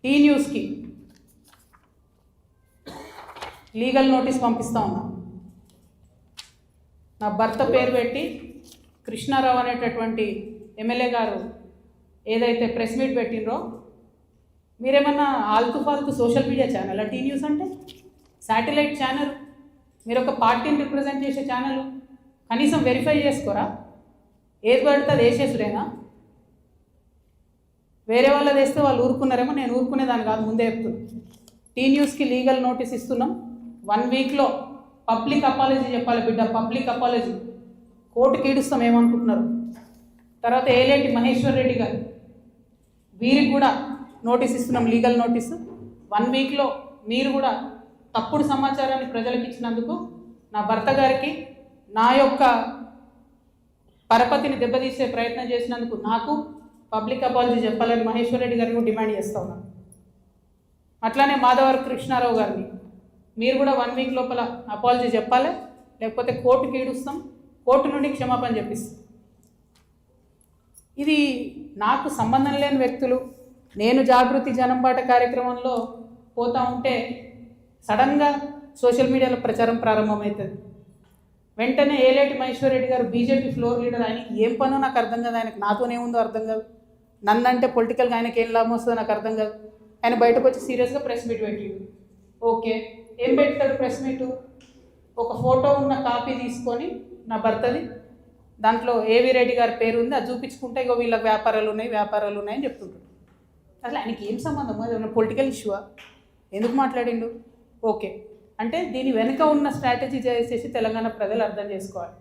Tea న్యూస్కి legal notice పంపిస్తా ఉన్నా. నా భర్త పేరు పెట్టి కృష్ణారావు అనేటటువంటి ఎమ్మెల్యే గారు ఏదైతే ప్రెస్ మీట్ పెట్టినరో, మీరేమన్నా ఆల్తు ఫాల్తు social media channel T news అంటే శాటిలైట్ ఛానల్, మీరు ఒక పార్టీని రిప్రజెంట్ చేసే ఛానల్, కనీసం వెరిఫై చేసుకోరా? ఏది పడితే అది వేసేసుడేనా? వేరే వాళ్ళది వేస్తే వాళ్ళు ఊరుకున్నారేమో, నేను ఊరుకునేదాన్ని కాదు, ముందే చెప్తున్నాను. టీ న్యూస్కి లీగల్ నోటీస్ ఇస్తున్నాం. 1 వీక్లో పబ్లిక్ అపాలజీ చెప్పాలి బిడ్డ, పబ్లిక్ అపాలజీ. కోర్టుకి ఈడుస్తాం ఏమనుకుంటున్నారు. తర్వాత ఏలేటి మహేశ్వర్ రెడ్డి గారు, వీరికి కూడా నోటీస్ ఇస్తున్నాం, లీగల్ నోటీసు. 1 వీక్లో మీరు కూడా తప్పుడు సమాచారాన్ని ప్రజలకు ఇచ్చినందుకు, నా భర్త గారికి నా యొక్క పరపతిని దెబ్బతీసే ప్రయత్నం చేసినందుకు నాకు పబ్లిక్ అపాలజీ చెప్పాలని మహేశ్వర్ రెడ్డి గారిని డిమాండ్ చేస్తూ ఉన్నాను. అట్లానే మాధవర్ కృష్ణారావు గారిని మీరు కూడా 1 వీక్ లోపల అపాలజీ చెప్పాలి, లేకపోతే కోర్టుకి ఈడుస్తాం, కోర్టు నుండి క్షమాపణ చెప్పిస్తాం. ఇది నాకు సంబంధం లేని వ్యక్తులు. నేను జాగృతి జనంబాట కార్యక్రమంలో పోతూ ఉంటే సడన్గా సోషల్ మీడియాలో ప్రచారం ప్రారంభమవుతుంది. వెంటనే ఏలేటి మహేశ్వర్ రెడ్డి గారు బీజేపీ ఫ్లోర్ లీడర్, ఆయనకి ఏం పనో నాకు అర్థం కాదు, ఆయనకు నాతోనేముందో అర్థం కాదు, నన్నంటే పొలిటికల్గా ఆయనకి ఏం లాభం వస్తుందో నాకు అర్థం కాదు. ఆయన బయటకు వచ్చి సీరియస్గా ప్రెస్ మీట్ పెట్టిండు. ఓకే, ఏం పెడతాడు ప్రెస్ మీటు? ఒక ఫోటో ఉన్న కాపీ తీసుకొని నా భర్తది, దాంట్లో ఏవి రెడ్డి గారి పేరు ఉంది, అది చూపించుకుంటే ఇగో వీళ్ళకి వ్యాపారాలు ఉన్నాయని చెప్తుంటాడు. అసలు ఆయనకి ఏం సంబంధం? అది ఉన్న పొలిటికల్ ఇష్యూవా? ఎందుకు మాట్లాడిండు? ఓకే, అంటే దీని వెనుక ఉన్న స్ట్రాటజీ చేసేసి తెలంగాణ ప్రజలు అర్థం చేసుకోవాలి.